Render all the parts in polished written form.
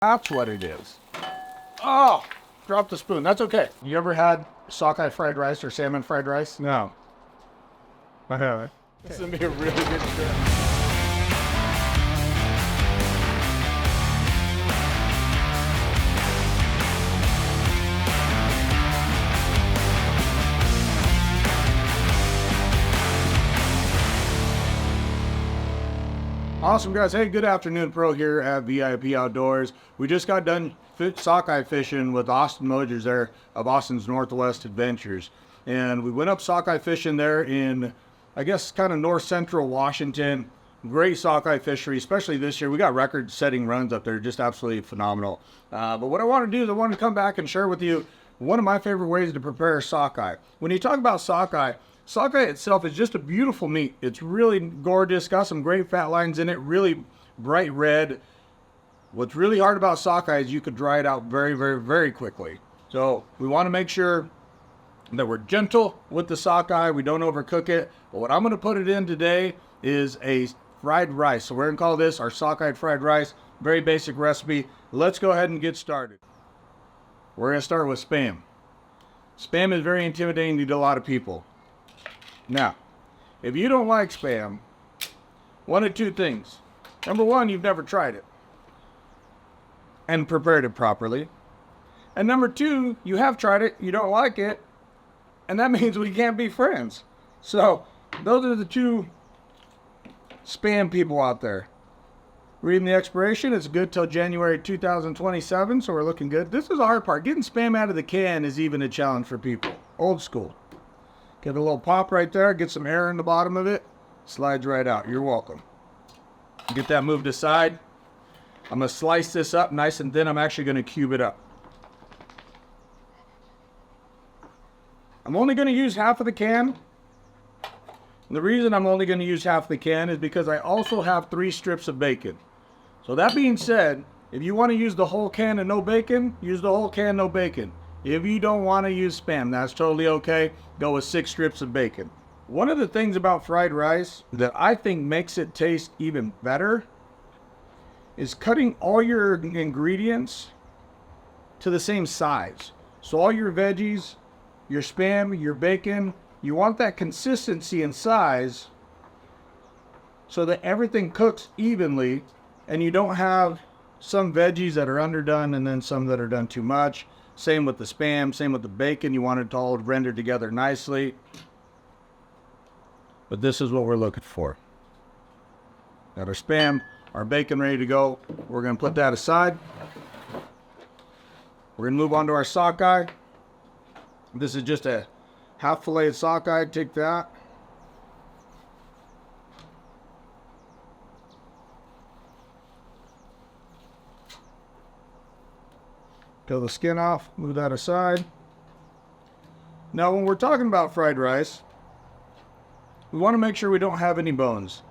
That's what it is. Oh, dropped the spoon. That's okay. You ever had sockeye fried rice or salmon fried rice? No. I haven't. This is going to be a really good trip. Awesome, guys. Hey, good afternoon. Pro here at VIP Outdoors. We just got done sockeye fishing with Austin Mosers there of Austin's Northwest Adventures. And we went up sockeye fishing there in, I guess, kind of north central Washington. Great sockeye fishery, especially this year. We got record-setting runs up there, just absolutely phenomenal. But what I want to do is I want to come back and share with you one of my favorite ways to prepare sockeye. When you talk about sockeye itself is just a beautiful meat. It's really gorgeous, got some great fat lines in it, really bright red. What's really hard about sockeye is you could dry it out very, very, very quickly. So we want to make sure that we're gentle with the sockeye. We don't overcook it. But what I'm going to put it in today is a fried rice. So we're going to call this our sockeye fried rice. Very basic recipe. Let's go ahead and get started. We're going to start with Spam. Spam is very intimidating to a lot of people. Now, if you don't like Spam, one of two things. Number one, you've never tried it and prepared it properly. And number two, you have tried it, you don't like it, and that means we can't be friends. So, those are the two Spam people out there. Reading the expiration, it's good till January 2027, so we're looking good. This is the hard part. Getting Spam out of the can is even a challenge for people. Old school. Give it a little pop right there, get some air in the bottom of it, slides right out. You're welcome. Get that moved aside. I'm going to slice this up nice and thin. I'm actually going to cube it up. I'm only going to use half of the can. And the reason I'm only going to use half the can is because I also have 3 strips of bacon. So that being said, if you want to use the whole can and no bacon, use the whole can, no bacon. If you don't want to use Spam, that's totally okay. Go with 6 strips of bacon. One of the things about fried rice that I think makes it taste even better is cutting all your ingredients to the same size. So all your veggies, your Spam, your bacon, you want that consistency in size so that everything cooks evenly and you don't have some veggies that are underdone and then some that are done too much. Same with the Spam, same with the bacon. You want it to all render together nicely. But this is what we're looking for. Got our Spam, our bacon ready to go. We're going to put that aside. We're going to move on to our sockeye. This is just a half filleted sockeye. Take that. Peel the skin off, move that aside. Now when we're talking about fried rice, we want to make sure we don't have any bones.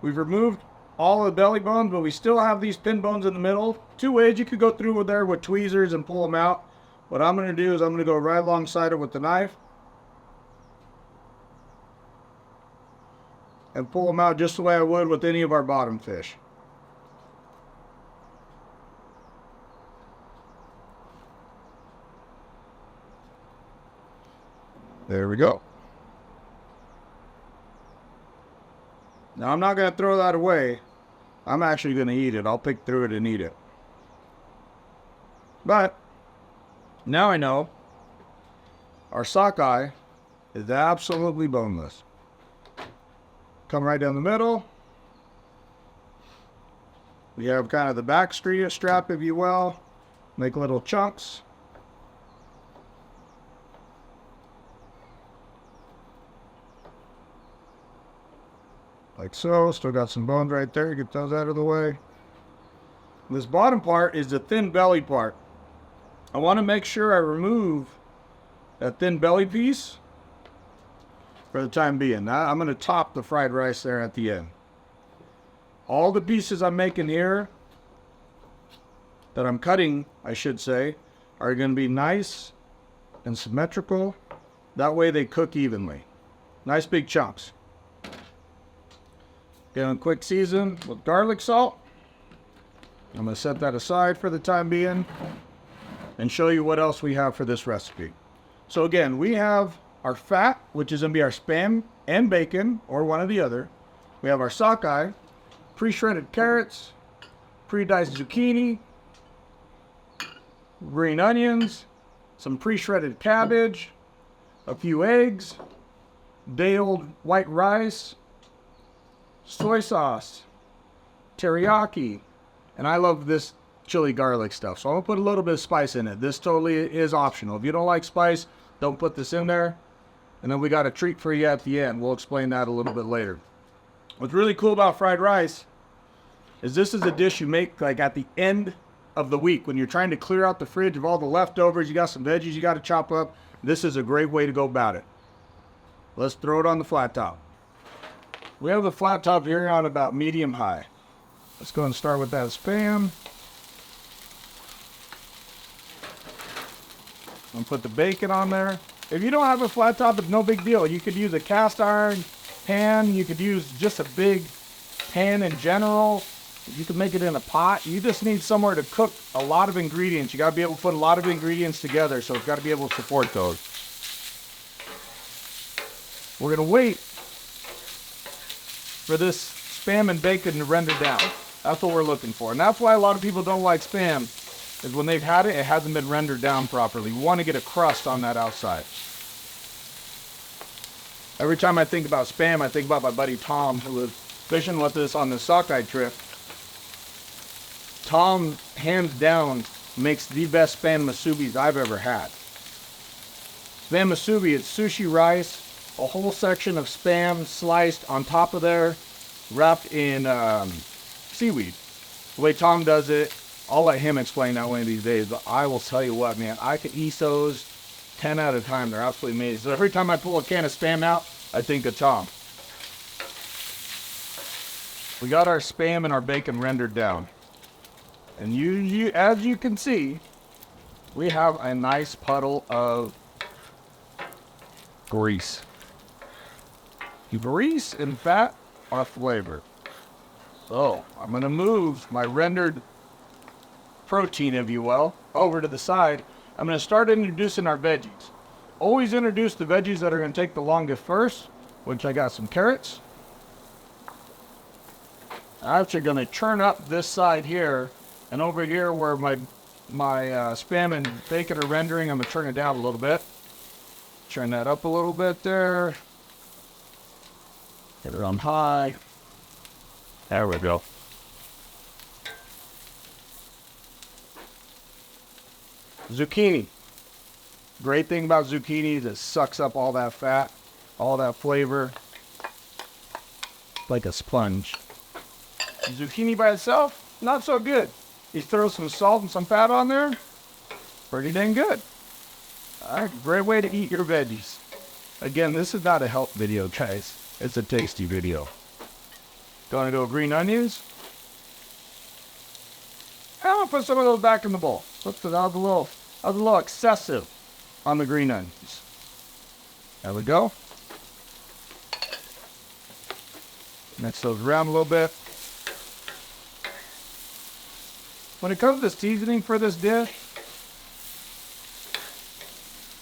We've removed all the belly bones, but we still have these pin bones in the middle. 2 ways you could go through there with tweezers and pull them out. What I'm going to do is I'm going to go right alongside it with the knife and pull them out just the way I would with any of our bottom fish. There we go. Now I'm not going to throw that away. I'm actually going to eat it. I'll pick through it and eat it. But now I know our sockeye is absolutely boneless. Come right down the middle. We have kind of the back strap, if you will. Make little chunks. Like so. Still got some bones right there. Get those out of the way. This bottom part is the thin belly part. I want to make sure I remove that thin belly piece for the time being. Now I'm going to top the fried rice there at the end. All the pieces I'm making here, that I'm cutting, I should say, are going to be nice and symmetrical. That way they cook evenly. Nice big chunks. Get on quick season with garlic salt. I'm going to set that aside for the time being and show you what else we have for this recipe. So again, we have our fat, which is going to be our Spam and bacon, or one or the other. We have our sockeye, pre-shredded carrots, pre-diced zucchini, green onions, some pre-shredded cabbage, a few eggs, day-old white rice, soy sauce, teriyaki, and I love this chili garlic stuff, so I'm gonna put a little bit of spice in it. This totally is optional. If you don't like spice, don't put this in there. And then we got a treat for you at the end. We'll explain that a little bit later. What's really cool about fried rice is this is a dish you make like at the end of the week when you're trying to clear out the fridge of all the leftovers. You got some veggies you got to chop up. This is a great way to go about it. Let's throw it on the flat top. We have the flat top here on about medium high. Let's go and start with that Spam. And put the bacon on there. If you don't have a flat top, it's no big deal. You could use a cast iron pan. You could use just a big pan in general. You could make it in a pot. You just need somewhere to cook a lot of ingredients. You got to be able to put a lot of ingredients together, so it's got to be able to support those. We're going to wait for this Spam and bacon to render down. That's what we're looking for. And that's why a lot of people don't like Spam, is when they've had it, it hasn't been rendered down properly. We want to get a crust on that outside. Every time I think about Spam, I think about my buddy Tom, who was fishing with us on the Sockeye trip. Tom, hands down, makes the best Spam musubis I've ever had. Spam musubi, it's sushi rice, a whole section of Spam sliced on top of there, wrapped in seaweed. The way Tom does it, I'll let him explain that one of these days, but I will tell you what, man, I could eat those 10 out of 10. They're absolutely amazing. So every time I pull a can of Spam out, I think of Tom. We got our Spam and our bacon rendered down. And as you can see, we have a nice puddle of grease. Grease and fat are flavor. So I'm going to move my rendered protein, if you will, over to the side. I'm going to start introducing our veggies. Always introduce the veggies that are going to take the longest first, which I got some carrots. I'm actually going to churn up this side here, and over here where my Spam and bacon are rendering, I'm going to turn it down a little bit. Turn that up a little bit there. Get it on high. There we go. Zucchini. Great thing about zucchini is it sucks up all that fat, all that flavor, like a sponge. Zucchini by itself, not so good. You throw some salt and some fat on there, pretty dang good. Alright, great way to eat your veggies. Again, this is not a health video, guys. It's a tasty video. Gonna go green onions. I'm gonna put some of those back in the bowl. That was a little excessive on the green onions. There we go. Mix those around a little bit. When it comes to seasoning for this dish,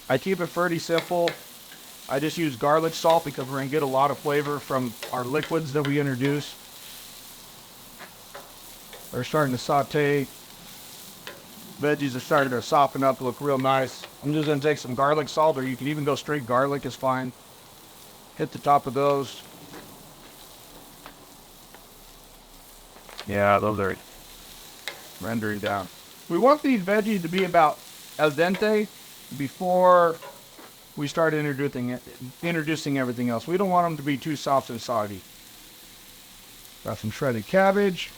I keep it pretty simple. I just use garlic salt because we're going to get a lot of flavor from our liquids that we introduce. They're starting to saute. Veggies are starting to soften up, look real nice. I'm just going to take some garlic salt, or you can even go straight garlic is fine. Hit the top of those. Yeah, those are rendering down. We want these veggies to be about al dente before we start introducing everything else. We don't want them to be too soft and soggy. Got some shredded cabbage.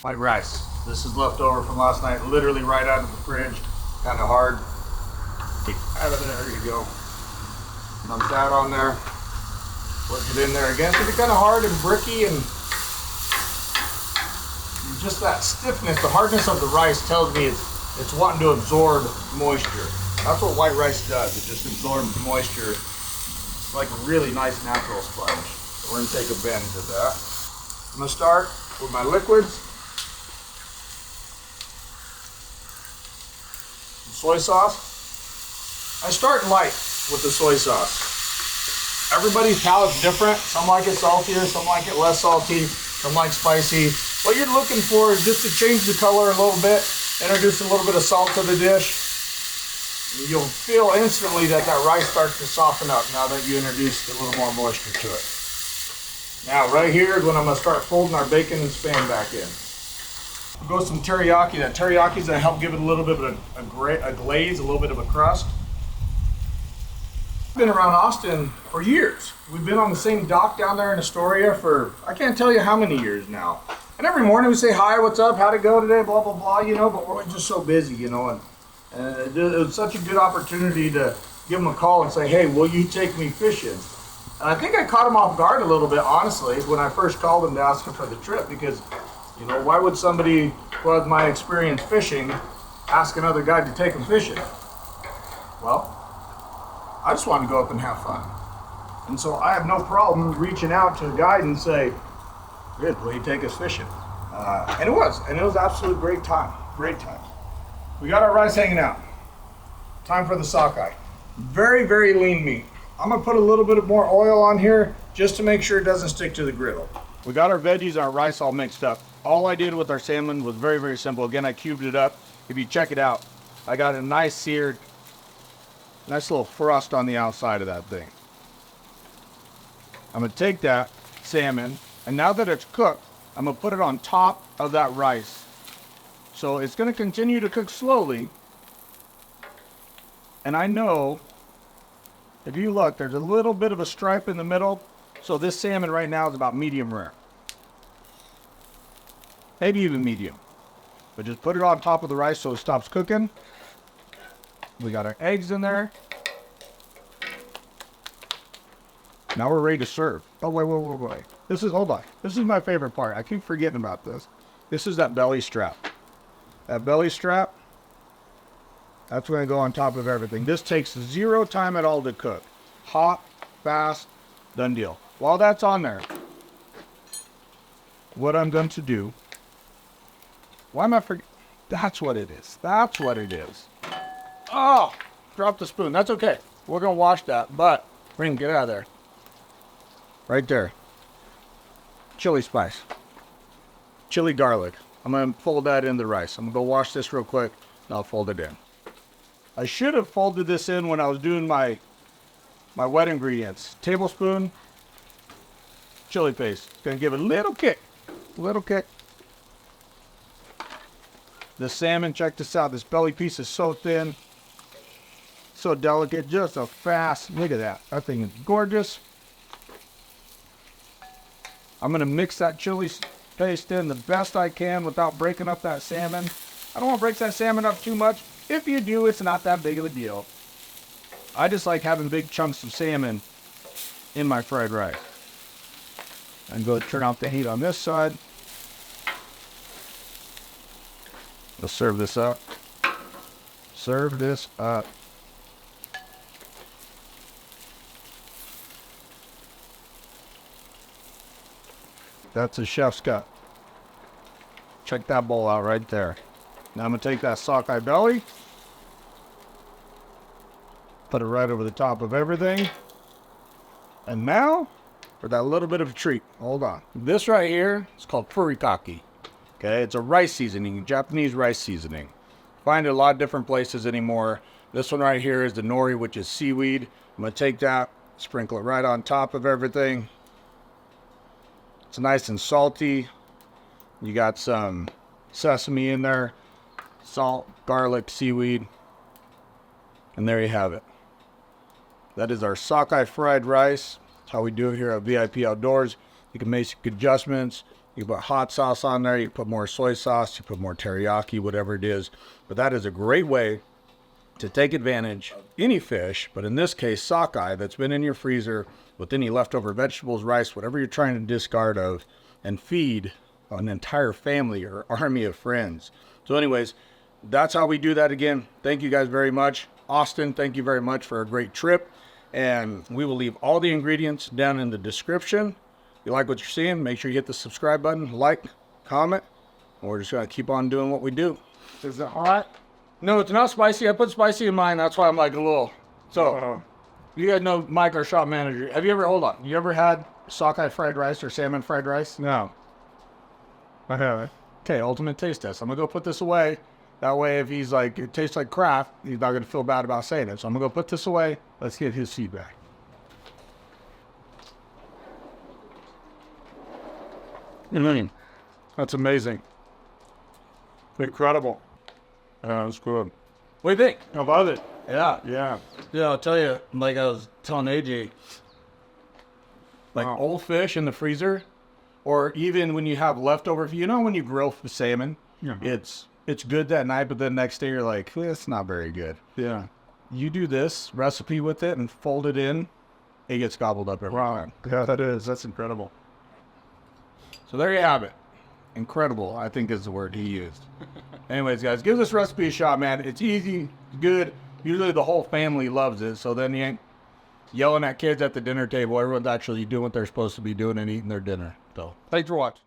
White rice. This is left over from last night, literally right out of the fridge. Kind of hard. Take it out of there. There you go. Dump that on there. Work it in there again. It's kind of hard and bricky, and just that stiffness, the hardness of the rice tells me it's wanting to absorb moisture. That's what white rice does. It just absorbs moisture It's like a really nice natural sponge. So we're gonna take advantage of that. I'm gonna start with my liquids. Soy sauce. I start light with the soy sauce. Everybody's palate's different. Some like it saltier, some like it less salty, some like spicy. What you're looking for is just to change the color a little bit, introduce a little bit of salt to the dish. You'll feel instantly that that rice starts to soften up now that you introduced a little more moisture to it. Now right here is when I'm gonna start folding our bacon and Spam back in. We'll go with some teriyaki. That teriyaki is gonna help give it a little bit of a glaze, a little bit of a crust. I've been around Austin for years. We've been on the same dock down there in Astoria for, I can't tell you how many years now. And every morning we say, hi, what's up, how'd it go today, blah, blah, blah, you know, but we're just so busy, you know, and it was such a good opportunity to give them a call and say, hey, will you take me fishing? And I think I caught him off guard a little bit, honestly, when I first called him to ask him for the trip, because, you know, why would somebody who has my experience fishing ask another guy to take him fishing? Well, I just wanted to go up and have fun. And so I have no problem reaching out to a guide and say, good, will you take us fishing? And it was absolute great time, great time. We got our rice hanging out. Time for the sockeye. Very, very lean meat. I'm gonna put a little bit more oil on here just to make sure it doesn't stick to the griddle. We got our veggies, our rice all mixed up. All I did with our salmon was very, very simple. Again, I cubed it up. If you check it out, I got a nice seared, nice little crust on the outside of that thing. I'm gonna take that salmon, and now that it's cooked, I'm gonna put it on top of that rice. So it's gonna continue to cook slowly. And I know, if you look, there's a little bit of a stripe in the middle. So this salmon right now is about medium rare. Maybe even medium. But just put it on top of the rice so it stops cooking. We got our eggs in there. Now we're ready to serve. Oh, wait. Hold on. This is my favorite part. I keep forgetting about this. This is that belly strap. That belly strap, that's going to go on top of everything. This takes 0 time at all to cook. Hot, fast, done deal. While that's on there, what I'm going to do, why am I forgetting? That's what it is. That's what it is. Oh, dropped the spoon. That's okay. We're going to wash that, but we're going to get out of there. Right there. Chili spice. Chili garlic. I'm going to fold that in the rice. I'm going to go wash this real quick, and I'll fold it in. I should have folded this in when I was doing my wet ingredients. Tablespoon chili paste. It's going to give it a little kick. Little kick. The salmon, check this out. This belly piece is so thin. So delicate. Just a fast. Look at that. That thing is gorgeous. I'm going to mix that chili paste in the best I can without breaking up that salmon. I don't want to break that salmon up too much. If you do, it's not that big of a deal. I just like having big chunks of salmon in my fried rice. I'm going to turn off the heat on this side. We'll serve this up. Serve this up. That's a chef's cut. Check that bowl out right there. Now I'm going to take that sockeye belly, put it right over the top of everything. And now, for that little bit of a treat. Hold on. This right here is called Furikaki. Okay, it's a rice seasoning, Japanese rice seasoning. Find it a lot of different places anymore. This one right here is the nori, which is seaweed. I'm going to take that, sprinkle it right on top of everything. It's nice and salty. You got some sesame in there, salt, garlic, seaweed, and there you have it. That is our sockeye fried rice. That's how we do it here at VIP Outdoors. You can make adjustments. You can put hot sauce on there. You can put more soy sauce. You put more teriyaki, whatever it is. But that is a great way to take advantage of any fish, but in this case, sockeye that's been in your freezer with any leftover vegetables, rice, whatever you're trying to discard of, and feed an entire family or army of friends. So anyways, that's how we do that again. Thank you guys very much. Austin, thank you very much for a great trip. And we will leave all the ingredients down in the description. If you like what you're seeing, make sure you hit the subscribe button, like, comment, and we're just going to keep on doing what we do. Is it hot? No, it's not spicy. I put spicy in mine. That's why I'm like a little. So, you guys know Mike, our shop manager. Have you ever, hold on, you ever had sockeye fried rice or salmon fried rice? No. I haven't. Okay, ultimate taste test. I'm going to go put this away. That way, if he's like, it tastes like crap, he's not going to feel bad about saying it. So I'm going to go put this away. Let's get his feedback. That's amazing. Incredible. Yeah, it's good. What do you think? I love it. Yeah. Yeah. Yeah, I'll tell you, like I was telling AJ, like old fish in the freezer, or even when you have leftover, you know, when you grill salmon, it's good that night, but then next day you're like, it's not very good. Yeah. You do this recipe with it and fold it in, it gets gobbled up every time. Yeah, that is. That's incredible. So there you have it. Incredible, I think is the word he used. Anyways, guys, give this recipe a shot, man. It's easy, good. Usually the whole family loves it, so then you ain't yelling at kids at the dinner table. Everyone's actually doing what they're supposed to be doing and eating their dinner. So, thanks for watching.